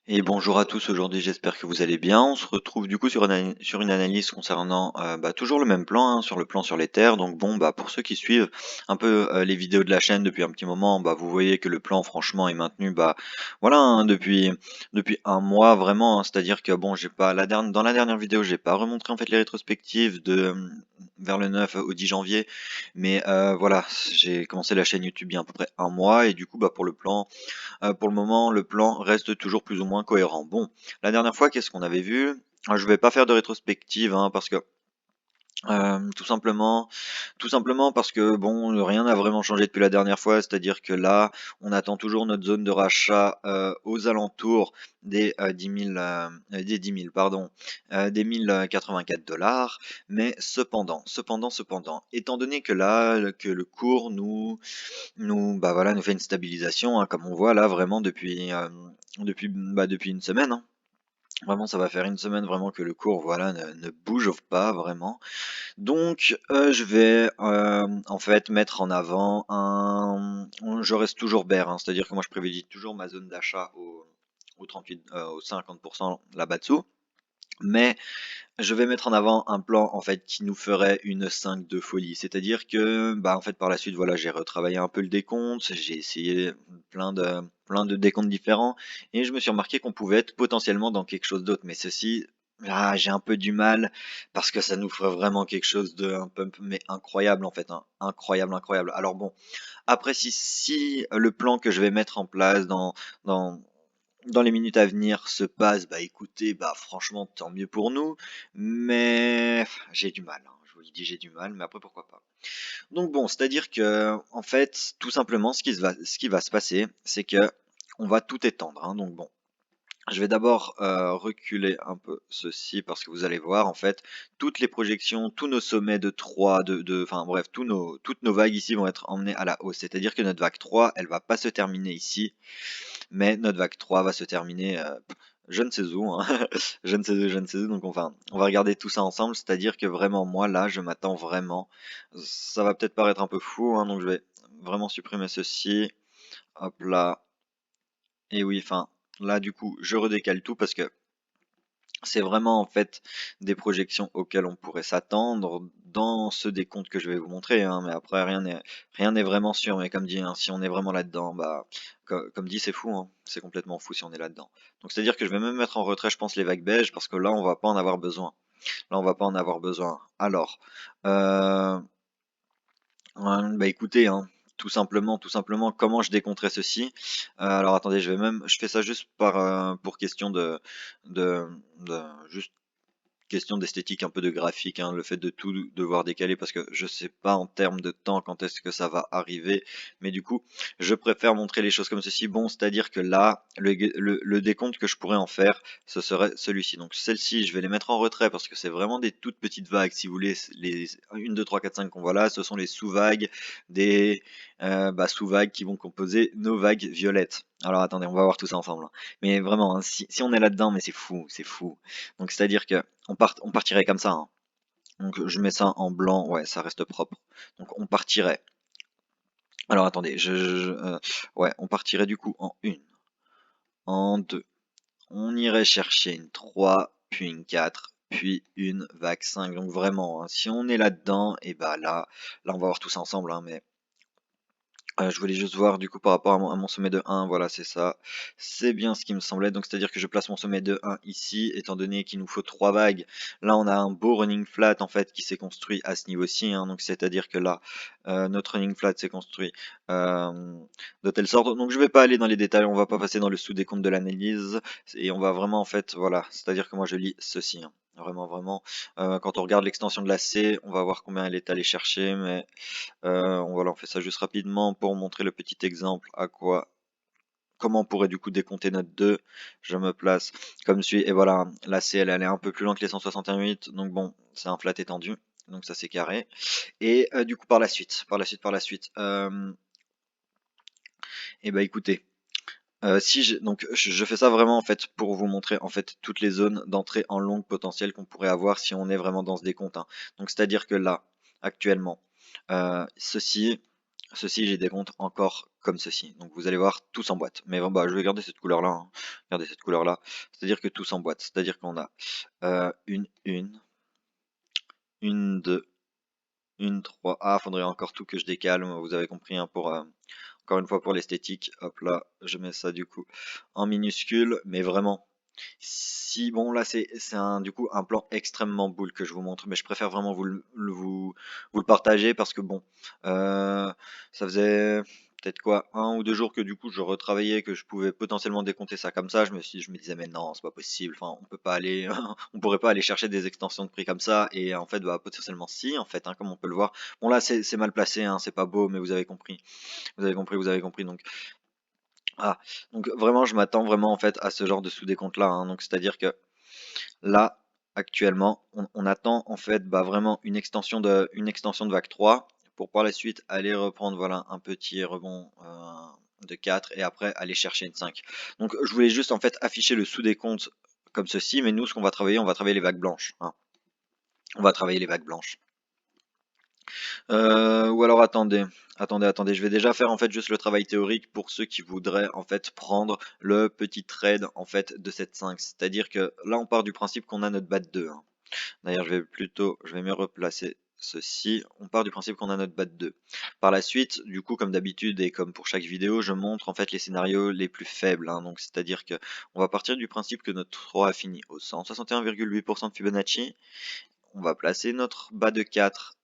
Et bonjour à tous, aujourd'hui j'espère que vous allez bien. On se retrouve du coup sur une analyse concernant toujours le même plan, hein, sur le plan sur les terres. Donc bon, pour ceux qui suivent un peu les vidéos de la chaîne depuis un petit moment, vous voyez que le plan franchement est maintenu voilà, hein, depuis un mois vraiment, hein. C'est-à-dire que bon, j'ai pas dans la dernière vidéo, j'ai pas remontré en fait les rétrospectives de vers le 9 au 10 janvier, mais voilà, j'ai commencé la chaîne YouTube il y a à peu près un mois et du coup pour le plan. Pour le moment, le plan reste toujours plus ou moins cohérent. Bon, la dernière fois, qu'est-ce qu'on avait vu? Je vais pas faire de rétrospective, hein, parce que tout simplement parce que bon, rien n'a vraiment changé depuis la dernière fois. C'est-à-dire que là, on attend toujours notre zone de rachat aux alentours des 10 000, des 10 000, pardon, des 1084 $. Mais cependant, étant donné que là, que le cours voilà, nous fait une stabilisation, hein, comme on voit là vraiment depuis une semaine, hein. Vraiment, ça va faire une semaine vraiment que le cours, voilà, ne bouge pas vraiment. Donc, je vais en fait mettre en avant je reste toujours bear, hein, c'est-à-dire que moi je privilégie toujours ma zone d'achat au 38, au 50% là-bas dessous. Mais je vais mettre en avant un plan en fait qui nous ferait une 5 de folie. C'est-à-dire que en fait par la suite voilà, j'ai retravaillé un peu le décompte, j'ai essayé plein de décomptes différents et je me suis remarqué qu'on pouvait être potentiellement dans quelque chose d'autre. Mais ceci, là, j'ai un peu du mal parce que ça nous ferait vraiment quelque chose de un peu mais incroyable en fait, hein. Incroyable, incroyable. Alors bon, après si le plan que je vais mettre en place dans dans les minutes à venir se passe, écoutez, franchement, tant mieux pour nous, mais j'ai du mal, hein. Je vous le dis, j'ai du mal, mais après, pourquoi pas. Donc bon, c'est-à-dire que, en fait, tout simplement, ce qui va se passer, c'est que on va tout étendre, hein. Donc bon, je vais d'abord reculer un peu ceci parce que vous allez voir, en fait, toutes les projections, tous nos sommets de 3, enfin bref, toutes nos vagues ici vont être emmenées à la hausse. C'est-à-dire que notre vague 3, elle va pas se terminer ici, mais notre vague 3 va se terminer, je ne sais où, hein. Je ne sais où, donc enfin, on va regarder tout ça ensemble. C'est-à-dire que vraiment, moi, là, je m'attends vraiment, ça va peut-être paraître un peu fou, hein, donc je vais vraiment supprimer ceci. Hop là, et oui, enfin, là, du coup, je redécale tout parce que c'est vraiment en fait des projections auxquelles on pourrait s'attendre dans ce décompte que je vais vous montrer, hein, mais après rien n'est vraiment sûr. Mais comme dit, hein, si on est vraiment là-dedans, comme dit, c'est fou, hein, c'est complètement fou si on est là-dedans. Donc c'est-à-dire que je vais même mettre en retrait, je pense, les vagues beiges parce que là on va pas en avoir besoin. Là on va pas en avoir besoin. Alors, euh, écoutez, hein, tout simplement, comment je décompterais ceci? Alors attendez, je fais ça juste pour question de, juste question d'esthétique, un peu de graphique, hein, le fait de tout devoir décaler parce que je sais pas en termes de temps quand est-ce que ça va arriver, mais du coup, je préfère montrer les choses comme ceci. Bon, c'est-à-dire que là, le décompte que je pourrais en faire, ce serait celui-ci. Donc celles-ci, je vais les mettre en retrait parce que c'est vraiment des toutes petites vagues. Si vous voulez, les 1, 2, 3, 4, 5 qu'on voit là, ce sont les sous-vagues des sous-vagues qui vont composer nos vagues violettes. Alors attendez, on va voir tout ça ensemble, hein. Mais vraiment, hein, si on est là-dedans, mais c'est fou, c'est fou. Donc c'est-à-dire que on partirait comme ça, hein. Donc je mets ça en blanc, ouais, ça reste propre. Donc on partirait. Alors attendez, ouais, on partirait du coup en une, en 2. On irait chercher une 3, puis une 4, puis une vague 5. Donc vraiment, hein, si on est là-dedans, et là on va voir tout ça ensemble, hein, mais je voulais juste voir du coup par rapport à mon sommet de 1, voilà c'est ça. C'est bien ce qui me semblait, donc c'est-à-dire que je place mon sommet de 1 ici, étant donné qu'il nous faut 3 vagues. Là on a un beau running flat en fait qui s'est construit à ce niveau-ci, hein, donc c'est-à-dire que là, notre running flat s'est construit de telle sorte. Donc je vais pas aller dans les détails, on va pas passer dans le sous-décompte de l'analyse, et on va vraiment en fait, voilà, c'est-à-dire que moi je lis ceci, hein. Vraiment, vraiment. Quand on regarde l'extension de la C, on va voir combien elle est allée chercher, mais voilà, on fait ça juste rapidement pour montrer le petit exemple comment on pourrait du coup décompter notre 2. Je me place comme suit, et voilà, la C elle est allée un peu plus loin que les 168, donc bon, c'est un flat étendu, donc ça c'est carré. Et du coup par la suite, et écoutez, si donc je fais ça vraiment en fait pour vous montrer en fait toutes les zones d'entrée en longue potentielle qu'on pourrait avoir si on est vraiment dans ce décompte, hein. Donc c'est-à-dire que là, actuellement, ceci ceci, j'ai des comptes encore comme ceci. Donc vous allez voir, tous en boîte. Mais bon, bah, je vais garder cette couleur-là, hein. Garder cette couleur-là. C'est-à-dire que tous en boîte. C'est-à-dire qu'on a une, 2, une, 3. Ah, faudrait encore tout que je décale. Vous avez compris, hein, pour encore une fois pour l'esthétique. Hop là, je mets ça du coup en minuscule. Mais vraiment, si bon là c'est un du coup un plan extrêmement boule que je vous montre, mais je préfère vraiment vous le partager parce que bon, ça faisait peut-être quoi, 1 ou 2 jours que du coup je retravaillais, que je pouvais potentiellement décompter ça comme ça. Je me disais mais non c'est pas possible, enfin on peut pas aller, on pourrait pas aller chercher des extensions de prix comme ça et en fait bah potentiellement si en fait, hein, comme on peut le voir. Bon là c'est mal placé, hein, c'est pas beau mais vous avez compris, vous avez compris donc ah, donc vraiment, je m'attends vraiment en fait à ce genre de sous-décompte là, hein. Donc c'est-à-dire que là, actuellement, on attend en fait bah, vraiment une extension de vague 3 pour par la suite aller reprendre voilà un petit rebond de 4 et après aller chercher une 5. Donc je voulais juste en fait afficher le sous-décompte comme ceci, mais nous ce qu'on va travailler, on va travailler les vagues blanches, hein. On va travailler les vagues blanches. Ou alors attendez, je vais déjà faire en fait juste le travail théorique pour ceux qui voudraient en fait prendre le petit trade en fait de cette 5. C'est-à-dire que là on part du principe qu'on a notre bat 2, hein. D'ailleurs je vais mieux replacer ceci. On part du principe qu'on a notre bat 2. Par la suite, du coup comme d'habitude et comme pour chaque vidéo, je montre en fait les scénarios les plus faibles, hein. Donc c'est-à-dire que on va partir du principe que notre 3 a fini au 161,8% de Fibonacci. On va placer notre bas de 4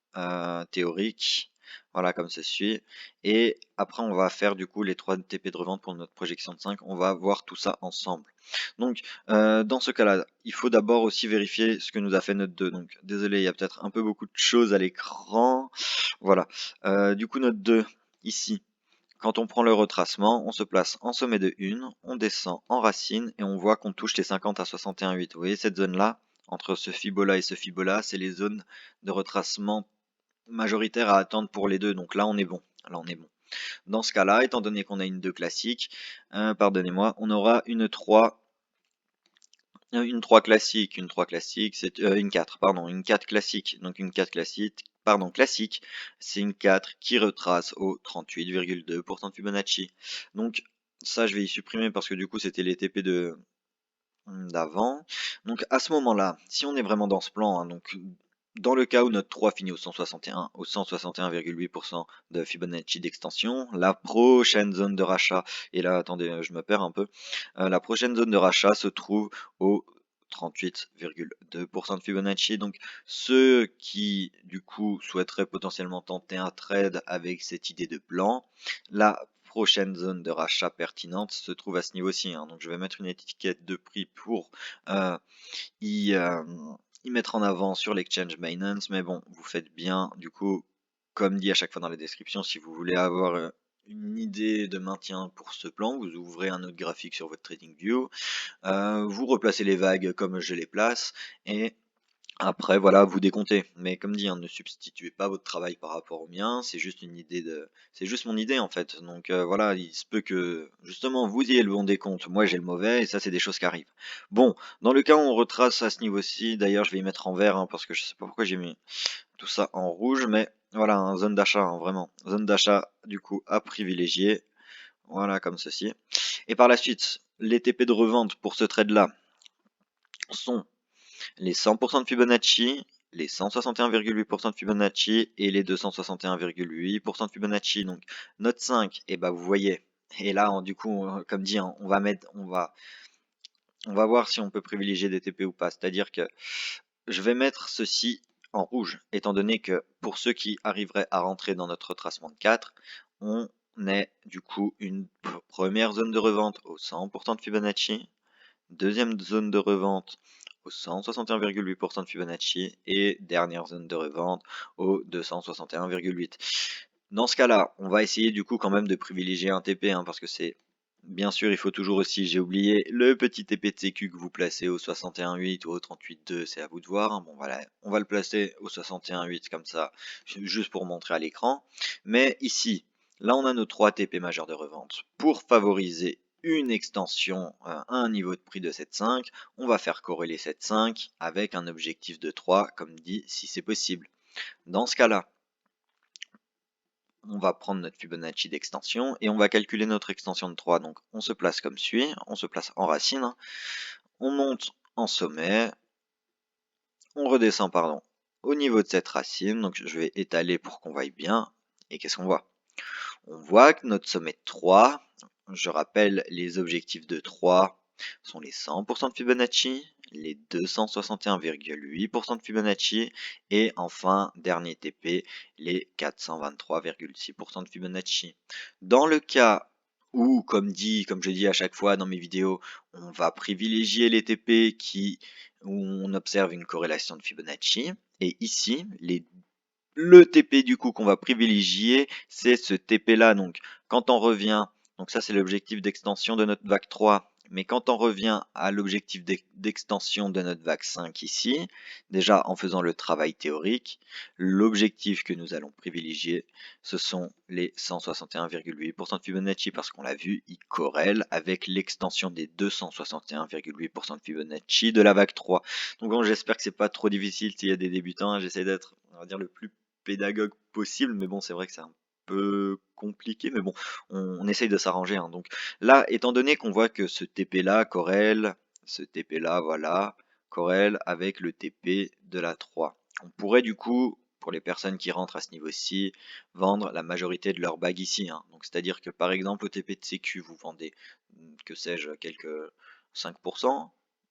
théorique, voilà comme ceci. Et après on va faire du coup les 3 TP de revente pour notre projection de 5. On va voir tout ça ensemble. Donc dans ce cas-là, il faut d'abord aussi vérifier ce que nous a fait notre 2. Donc désolé, il y a peut-être un peu beaucoup de choses à l'écran. Voilà. Du coup notre 2 ici. Quand on prend le retracement, on se place en sommet de 1, on descend en racine et on voit qu'on touche les 50 à 61,8. Vous voyez cette zone-là, entre ce Fibo-là et ce Fibo-là, c'est les zones de retracement majoritaires à attendre pour les deux. Donc là, on est bon. Là, on est bon. Dans ce cas-là, étant donné qu'on a une 2 classique, pardonnez-moi, on aura une 3 classique, c'est une 4, pardon, une 4 classique. Donc une 4 classique, pardon, classique, c'est une 4 qui retrace au 38,2% de Fibonacci. Donc ça, je vais y supprimer parce que du coup, c'était les TP d'avant. Donc à ce moment-là, si on est vraiment dans ce plan, hein, donc dans le cas où notre 3 finit au 161, au 161,8% de Fibonacci d'extension, la prochaine zone de rachat, et là attendez, je me perds un peu, la prochaine zone de rachat se trouve au 38,2% de Fibonacci. Donc ceux qui du coup souhaiteraient potentiellement tenter un trade avec cette idée de plan, la prochaine zone de rachat pertinente se trouve à ce niveau-ci, hein. Donc je vais mettre une étiquette de prix pour euh, y, euh, y mettre en avant sur l'exchange Binance. Mais bon, vous faites bien, du coup, comme dit à chaque fois dans la description, si vous voulez avoir une idée de maintien pour ce plan, vous ouvrez un autre graphique sur votre TradingView, vous replacez les vagues comme je les place, et après, voilà, vous décomptez. Mais comme dit, hein, ne substituez pas votre travail par rapport au mien. C'est juste une idée c'est juste mon idée en fait. Donc voilà, il se peut que justement vous ayez le bon décompte, moi j'ai le mauvais, et ça c'est des choses qui arrivent. Bon, dans le cas où on retrace à ce niveau-ci, d'ailleurs je vais y mettre en vert, hein, parce que je sais pas pourquoi j'ai mis tout ça en rouge, mais voilà, hein, zone d'achat, hein, vraiment. Zone d'achat du coup à privilégier. Voilà, comme ceci. Et par la suite, les TP de revente pour ce trade-là sont les 100% de Fibonacci, les 161,8% de Fibonacci et les 261,8% de Fibonacci. Donc note 5, et bah vous voyez. Et là, du coup, comme dit, hein, on va voir si on peut privilégier des TP ou pas. C'est-à-dire que je vais mettre ceci en rouge, étant donné que pour ceux qui arriveraient à rentrer dans notre retracement de 4, on est du coup une première zone de revente au 100% de Fibonacci, deuxième zone de revente au 161,8% de Fibonacci et dernière zone de revente au 261,8. Dans ce cas-là, on va essayer du coup quand même de privilégier un TP, hein, parce que c'est bien sûr, il faut toujours aussi, j'ai oublié, le petit TP de sécu que vous placez au 61,8 ou au 38,2, c'est à vous de voir, hein. Bon voilà, on va le placer au 61,8 comme ça, juste pour montrer à l'écran. Mais ici, là on a nos 3 TP majeurs de revente. Pour favoriser une extension à un niveau de prix de 7,5, on va faire corréler 7,5 avec un objectif de 3, comme dit, si c'est possible. Dans ce cas-là, on va prendre notre Fibonacci d'extension et on va calculer notre extension de 3. Donc on se place comme suit, on se place en racine, hein. On monte en sommet, on redescend pardon, au niveau de cette racine, donc je vais étaler pour qu'on voie bien, et qu'est-ce qu'on voit? On voit que notre sommet de 3, je rappelle les objectifs de 3 sont les 100% de Fibonacci, les 261,8% de Fibonacci et enfin, dernier TP, les 423,6% de Fibonacci. Dans le cas où, comme je dis à chaque fois dans mes vidéos, on va privilégier les TP où on observe une corrélation de Fibonacci, et ici, le TP du coup qu'on va privilégier, c'est ce TP là. Donc quand on revient, donc ça c'est l'objectif d'extension de notre vague 3. Mais quand on revient à l'objectif d'extension de notre vague 5 ici, déjà en faisant le travail théorique, l'objectif que nous allons privilégier, ce sont les 161,8% de Fibonacci parce qu'on l'a vu, il corrèle avec l'extension des 261,8% de Fibonacci de la vague 3. Donc bon, j'espère que c'est pas trop difficile s'il y a des débutants, hein. J'essaie d'être, on va dire, le plus pédagogue possible, mais bon, c'est vrai que c'est un peu compliqué, mais bon, on essaye de s'arranger, hein. Donc là, étant donné qu'on voit que ce TP là corrèle, ce TP là, voilà, corrèle avec le TP de la 3. On pourrait du coup, pour les personnes qui rentrent à ce niveau-ci, vendre la majorité de leur bague ici, hein. Donc c'est-à-dire que par exemple au TP de sécu, vous vendez, que sais-je, quelques 5%.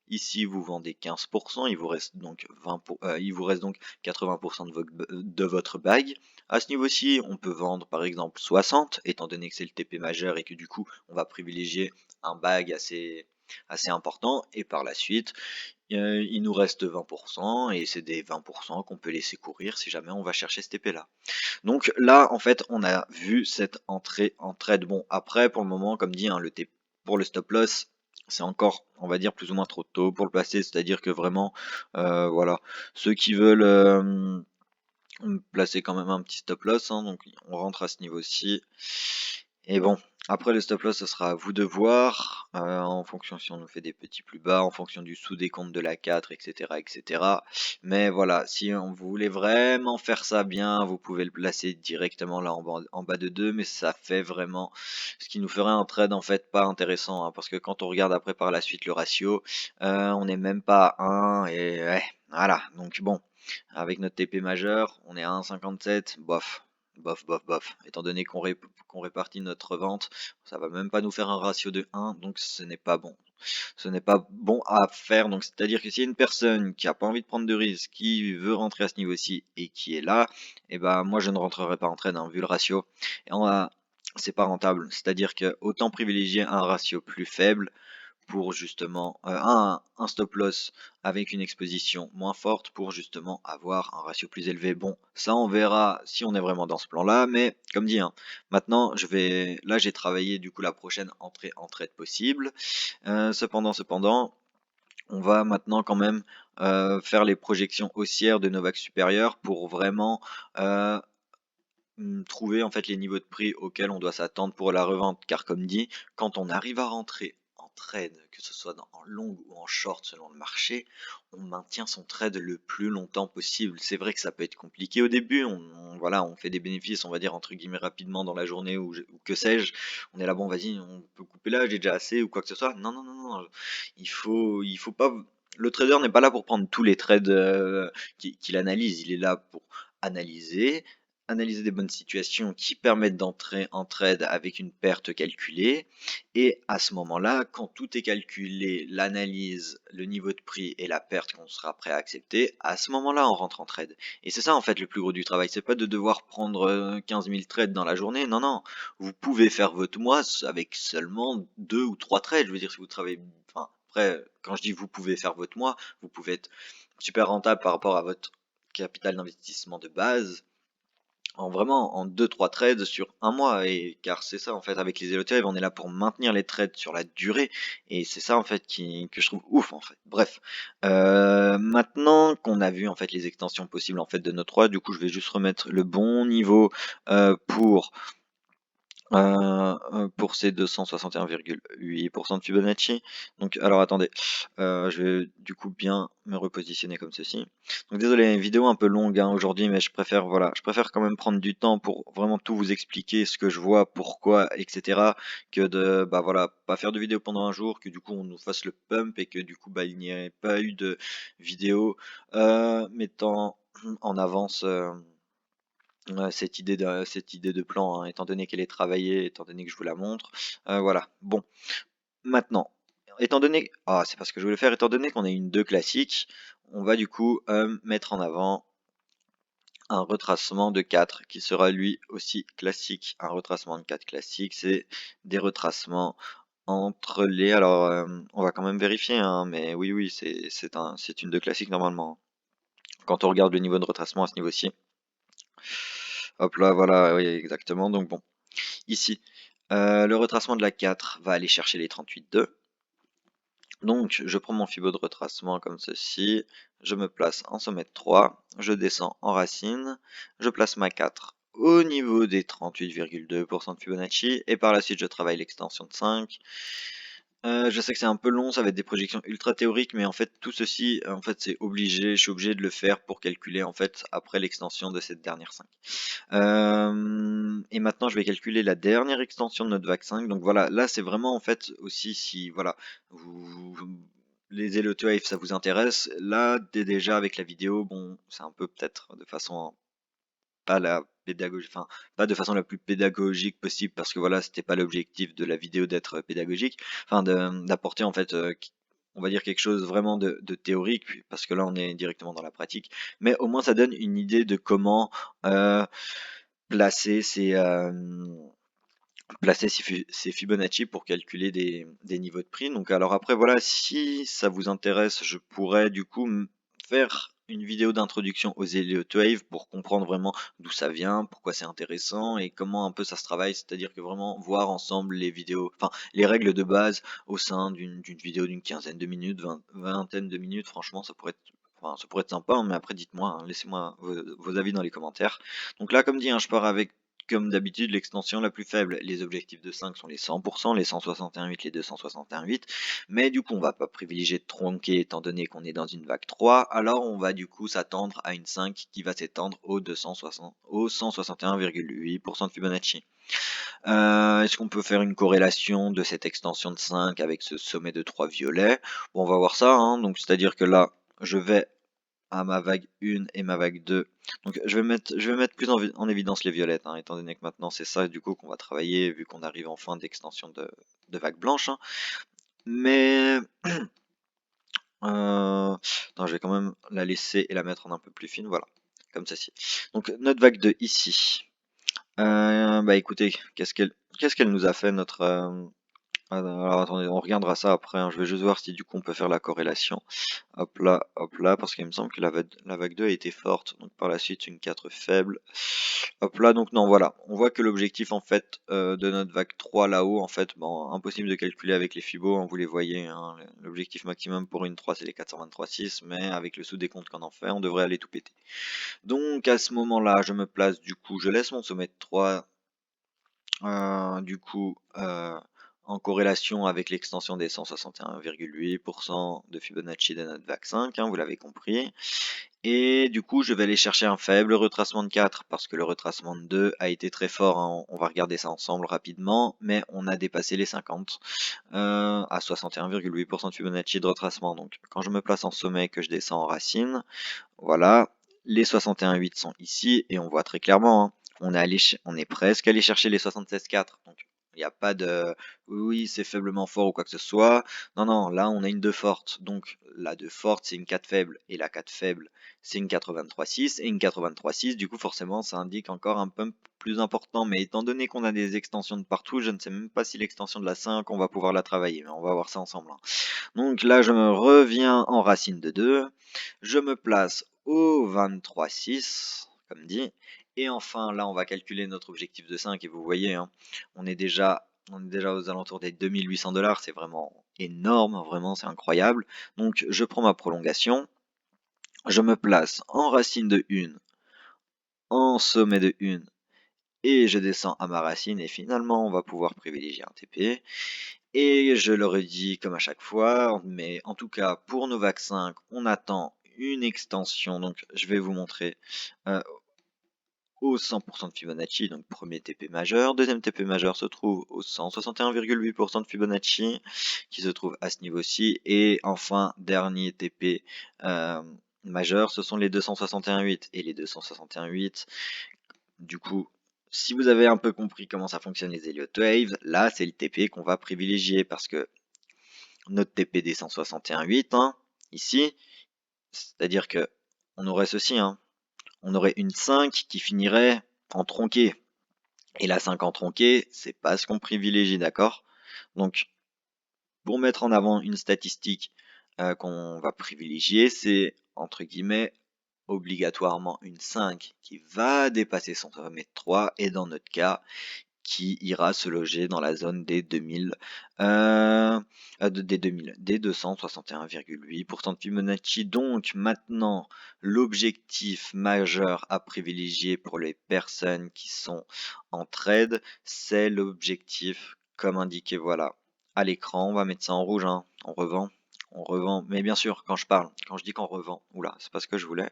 Ici, vous vendez 15%, il vous reste donc 80% de votre bague. À ce niveau-ci, on peut vendre par exemple 60, étant donné que c'est le TP majeur et que du coup, on va privilégier un bag assez important. Et par la suite, il nous reste 20% et c'est des 20% qu'on peut laisser courir si jamais on va chercher ce TP là. Donc là, en fait, on a vu cette entrée en trade. Bon, après, pour le moment, comme dit, hein, pour le stop loss, c'est encore, on va dire, plus ou moins trop tôt pour le placer. C'est-à-dire que vraiment, voilà, ceux qui veulent placer quand même un petit stop loss, hein, donc on rentre à ce niveau-ci. Et bon, après le stop loss, ce sera à vous de voir, en fonction si on nous fait des petits plus bas, en fonction du sous-décompte de la 4, etc., etc. Mais voilà, si on voulait vraiment faire ça bien, vous pouvez le placer directement là en bas de 2, mais ça fait vraiment ce qui nous ferait un trade en fait pas intéressant, hein, parce que quand on regarde après par la suite le ratio, on n'est même pas à 1, et ouais, voilà, donc bon. Avec notre TP majeur, on est à 1,57, bof, bof, bof, bof. Étant donné qu'on répartit notre vente, ça va même pas nous faire un ratio de 1, donc ce n'est pas bon. Ce n'est pas bon à faire, donc c'est-à-dire que s'il y a une personne qui a pas envie de prendre de risques, qui veut rentrer à ce niveau-ci et qui est là, et ben moi je ne rentrerai pas en trade, hein, vu le ratio. Et c'est pas rentable, c'est-à-dire que autant privilégier un ratio plus faible pour justement un stop loss avec une exposition moins forte pour justement avoir un ratio plus élevé. Bon, ça on verra si on est vraiment dans ce plan-là, mais comme dit, hein, maintenant là j'ai travaillé du coup la prochaine entrée en trade possible. Cependant, on va maintenant quand même faire les projections haussières de nos vagues supérieures pour vraiment trouver en fait les niveaux de prix auxquels on doit s'attendre pour la revente, car comme dit, quand on arrive à rentrer en trade, que ce soit en long ou en short selon le marché, on maintient son trade le plus longtemps possible. C'est vrai que ça peut être compliqué au début, voilà, on fait des bénéfices, on va dire entre guillemets rapidement dans la journée ou que sais-je, on est là, bon vas-y, on peut couper là, j'ai déjà assez ou quoi que ce soit. Non, non, non, non, il faut pas. Le trader n'est pas là pour prendre tous les trades qu'il analyse, il est là pour analyser, des bonnes situations qui permettent d'entrer en trade avec une perte calculée. Et à ce moment-là, quand tout est calculé, l'analyse, le niveau de prix et la perte qu'on sera prêt à accepter, à ce moment-là, on rentre en trade. Et c'est ça en fait le plus gros du travail. C'est pas de devoir prendre 15 000 trades dans la journée. Non, non. Vous pouvez faire votre mois avec seulement 2 ou 3 trades. Je veux dire, si vous travaillez. Enfin, après, quand je dis vous pouvez faire votre mois, vous pouvez être super rentable par rapport à votre capital d'investissement de base en 2-3 trades sur un mois, et car c'est ça en fait avec les Elotives, on est là pour maintenir les trades sur la durée, et c'est ça en fait que je trouve ouf en fait. Bref, maintenant qu'on a vu en fait les extensions possibles en fait de nos 3, du coup je vais juste remettre le bon niveau pour pour ces 261,8% de Fibonacci. Donc alors attendez, je vais du coup bien me repositionner comme ceci. Donc désolé, une vidéo un peu longue hein, aujourd'hui, mais je préfère voilà, je préfère quand même prendre du temps pour vraiment tout vous expliquer, ce que je vois, pourquoi, etc. Que de bah voilà, pas faire de vidéo pendant un jour, que du coup on nous fasse le pump et que du coup bah il n'y ait pas eu de vidéo mettant en avance. Cette idée de plan, hein, étant donné qu'elle est travaillée, étant donné que je vous la montre. Voilà. Bon, maintenant, c'est pas ce que je voulais faire, étant donné qu'on a une 2 classique, on va du coup mettre en avant un retracement de 4 qui sera lui aussi classique. Un retracement de 4 classique, c'est des retracements entre les. Alors, on va quand même vérifier, hein, mais oui, oui, c'est une 2 classique normalement. Quand on regarde le niveau de retracement à ce niveau-ci. Hop là, voilà, oui, exactement. Donc bon. Ici, le retracement de la 4 va aller chercher les 38,2. Donc, je prends mon fibo de retracement comme ceci, je me place en sommet de 3, je descends en racine, je place ma 4 au niveau des 38,2% de Fibonacci, et par la suite je travaille l'extension de 5. Je sais que c'est un peu long, ça va être des projections ultra théoriques, mais en fait tout ceci, en fait c'est obligé, je suis obligé de le faire pour calculer en fait après l'extension de cette dernière 5. Et maintenant, je vais calculer la dernière extension de notre vague 5. Donc voilà, là, c'est vraiment en fait aussi si voilà, les Eloto Wave, ça vous intéresse. Là, déjà avec la vidéo, bon, c'est un peu peut-être de façon pas la pédagogie, enfin pas de façon la plus pédagogique possible parce que voilà, c'était pas l'objectif de la vidéo d'être pédagogique, enfin d'apporter en fait on va dire quelque chose vraiment de théorique parce que là on est directement dans la pratique, mais au moins ça donne une idée de comment placer ces Fibonacci pour calculer des niveaux de prix. Donc alors après voilà, si ça vous intéresse, je pourrais du coup faire une vidéo d'introduction aux Elliott Wave pour comprendre vraiment d'où ça vient, pourquoi c'est intéressant et comment un peu ça se travaille, c'est-à-dire que vraiment voir ensemble les vidéos, enfin les règles de base au sein d'une vidéo d'une quinzaine de minutes, vingtaine de minutes, franchement ça pourrait être sympa, hein, mais après dites-moi, hein, laissez-moi vos avis dans les commentaires. Donc là comme dit, hein, je pars avec comme d'habitude, l'extension la plus faible. Les objectifs de 5 sont les 100%, les 161,8, les 261,8. Mais du coup, on va pas privilégier de tronquer étant donné qu'on est dans une vague 3. Alors, on va du coup s'attendre à une 5 qui va s'étendre au 161,8% de Fibonacci. Est-ce qu'on peut faire une corrélation de cette extension de 5 avec ce sommet de 3 violet? Bon, on va voir ça. Hein. Donc, c'est-à-dire que là, je vais à ma vague 1 et ma vague 2. Donc je vais mettre plus en évidence les violettes, hein, étant donné que maintenant c'est ça du coup qu'on va travailler, vu qu'on arrive en fin d'extension de vague blanche. Hein. Mais je vais quand même la laisser et la mettre en un peu plus fine, voilà, comme ceci. Donc notre vague 2 ici. Bah écoutez, qu'est-ce qu'elle nous a fait notre alors attendez, on regardera ça après, hein. Je vais juste voir si du coup on peut faire la corrélation. Hop là, parce qu'il me semble que la vague 2 a été forte, donc par la suite une 4 faible. Hop là, donc non, voilà. On voit que l'objectif en fait de notre vague 3 là-haut, en fait, bon, impossible de calculer avec les fibos, hein, vous les voyez, hein, l'objectif maximum pour une 3 c'est les 423,6, mais avec le sous-décompte qu'on en fait, on devrait aller tout péter. Donc à ce moment-là, je me place du coup, je laisse mon sommet de 3 du coup, en corrélation avec l'extension des 161,8% de Fibonacci de notre vague 5, hein, vous l'avez compris. Et du coup, je vais aller chercher un faible retracement de 4 parce que le retracement de 2 a été très fort, hein. On va regarder ça ensemble rapidement, mais on a dépassé les 50 à 61,8% de Fibonacci de retracement. Donc quand je me place en sommet et que je descends en racine, voilà, les 61,8 sont ici et on voit très clairement, hein, on est presque allé chercher les 76,4. Donc il n'y a pas de oui, c'est faiblement fort ou quoi que ce soit. Non, non, là on a une 2 forte. Donc la 2 forte, c'est une 4 faible. Et la 4 faible, c'est une 83,6. Et une 83,6, du coup, forcément, ça indique encore un pump plus important. Mais étant donné qu'on a des extensions de partout, je ne sais même pas si l'extension de la 5, on va pouvoir la travailler. Mais on va voir ça ensemble. Hein. Donc là, je me reviens en racine de 2. Je me place au 23,6, comme dit. Et enfin, là, on va calculer notre objectif de 5. Et vous voyez, hein, on est déjà aux alentours des 2800 $. C'est vraiment énorme, vraiment, c'est incroyable. Donc, je prends ma prolongation. Je me place en racine de 1, en sommet de 1 et je descends à ma racine et finalement on va pouvoir privilégier un TP. Et je le redis comme à chaque fois, mais en tout cas pour nos vaccins, on attend une extension, donc je vais vous montrer au 100% de Fibonacci, donc premier TP majeur. Deuxième TP majeur se trouve au 161,8% de Fibonacci, qui se trouve à ce niveau-ci. Et enfin, dernier TP majeur, ce sont les 261,8. Et les 261,8, du coup, si vous avez un peu compris comment ça fonctionne les Elliott Wave, là c'est le TP qu'on va privilégier parce que notre TP des 161,8, hein, ici, c'est-à-dire que on aurait ceci, hein, on aurait une 5 qui finirait en tronqué. Et la 5 en tronqué, c'est pas ce qu'on privilégie, d'accord? Donc, pour mettre en avant une statistique qu'on va privilégier, c'est entre guillemets obligatoirement une 5 qui va dépasser son sommet de 3 et dans notre cas qui ira se loger dans la zone des 2000, des 261,8% de Fibonacci. Donc maintenant, l'objectif majeur à privilégier pour les personnes qui sont en trade, c'est l'objectif comme indiqué, voilà, à l'écran. On va mettre ça en rouge, hein. On revend. On revend, mais bien sûr, quand je dis qu'on revend, oula, c'est pas ce que je voulais.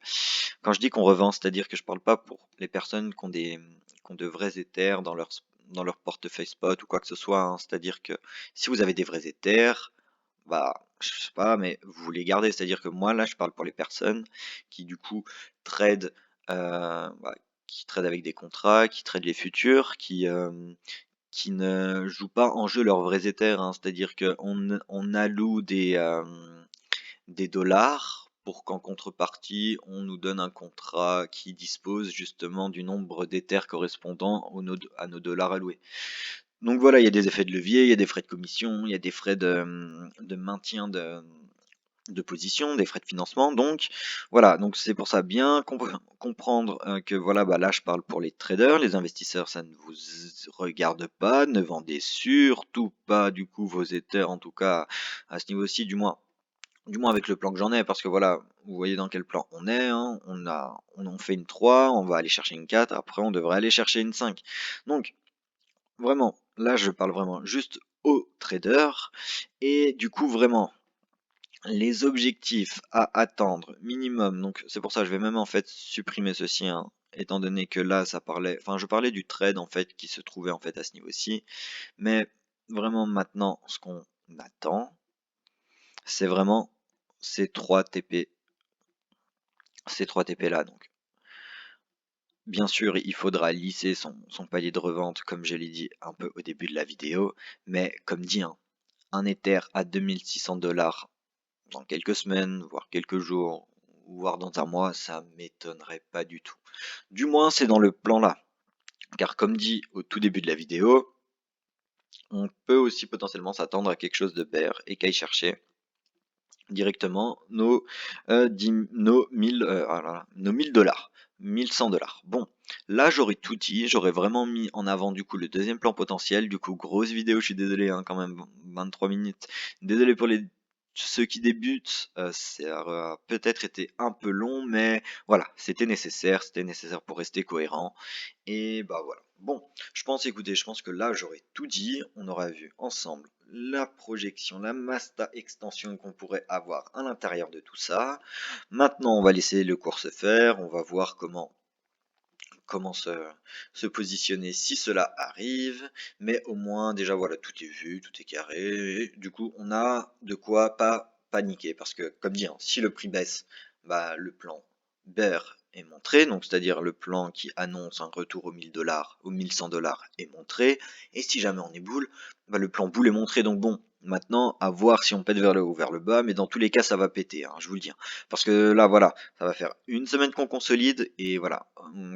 Quand je dis qu'on revend, c'est-à-dire que je parle pas pour les personnes qui ont de vrais Ethers dans leur portefeuille spot ou quoi que ce soit, hein. C'est-à-dire que si vous avez des vrais Ethers, bah, je sais pas, mais vous les gardez. C'est-à-dire que moi, là, je parle pour les personnes qui, du coup, tradent, bah, qui tradent avec des contrats, qui tradent les futurs, qui ne jouent pas en jeu leurs vrais Ethers, hein. C'est-à-dire qu'on alloue des dollars pour qu'en contrepartie, on nous donne un contrat qui dispose justement du nombre d'Ethers correspondant à nos dollars alloués. Donc voilà, il y a des effets de levier, il y a des frais de commission, il y a des frais de maintien de position, des frais de financement. Donc voilà, donc c'est pour ça bien comprendre que voilà, bah là je parle pour les traders, les investisseurs, ça ne vous regarde pas, ne vendez surtout pas du coup vos Ethers, en tout cas à ce niveau-ci, du moins avec le plan que j'en ai, parce que voilà, vous voyez dans quel plan on est, hein, on fait une 3, on va aller chercher une 4, après on devrait aller chercher une 5. Donc, vraiment, là je parle vraiment juste aux traders, et du coup vraiment, les objectifs à attendre minimum, donc c'est pour ça que je vais même en fait supprimer ceci, hein, étant donné que là ça parlait, enfin je parlais du trade en fait qui se trouvait en fait à ce niveau-ci, mais vraiment maintenant ce qu'on attend, c'est vraiment ces 3 TP. Ces 3 TP là donc. Bien sûr, il faudra lisser son palier de revente comme je l'ai dit un peu au début de la vidéo, mais comme dit, hein, un Ether à 2600$ dans quelques semaines, voire quelques jours, voire dans un mois, ça m'étonnerait pas du tout. Du moins, c'est dans le plan là. Car comme dit au tout début de la vidéo, on peut aussi potentiellement s'attendre à quelque chose de bear et qu'aille chercher directement nos 1000 nos 1000$, 1100$. Bon, là j'aurais tout dit, j'aurais vraiment mis en avant du coup le deuxième plan potentiel. Du coup, grosse vidéo, je suis désolé, hein, quand même 23 minutes. Désolé pour ceux qui débutent, ça a peut-être été un peu long, mais voilà, c'était nécessaire pour rester cohérent. Et bah voilà. Bon, écoutez, je pense que là j'aurais tout dit. On aura vu ensemble la projection, la Masta extension qu'on pourrait avoir à l'intérieur de tout ça. Maintenant, on va laisser le cours se faire. On va voir comment se positionner si cela arrive. Mais au moins, déjà voilà, tout est vu, tout est carré. Et du coup, on a de quoi pas paniquer. Parce que, comme dit, hein, si le prix baisse, bah, le plan bear est montré, donc c'est-à-dire le plan qui annonce un retour aux 1000$, aux 1100$ est montré, et si jamais on est boule, bah, le plan boule est montré, donc bon, maintenant à voir si on pète vers le haut ou vers le bas, mais dans tous les cas ça va péter, hein, je vous le dis, hein. Parce que là voilà, ça va faire une semaine qu'on consolide, et voilà,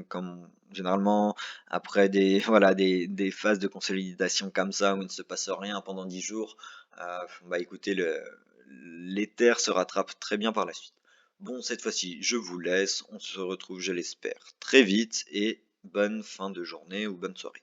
comme généralement après des, voilà, des phases de consolidation comme ça où il ne se passe rien pendant 10 jours, bah écoutez, l'Ether se rattrape très bien par la suite. Bon, cette fois-ci, je vous laisse. On se retrouve, je l'espère, très vite et bonne fin de journée ou bonne soirée.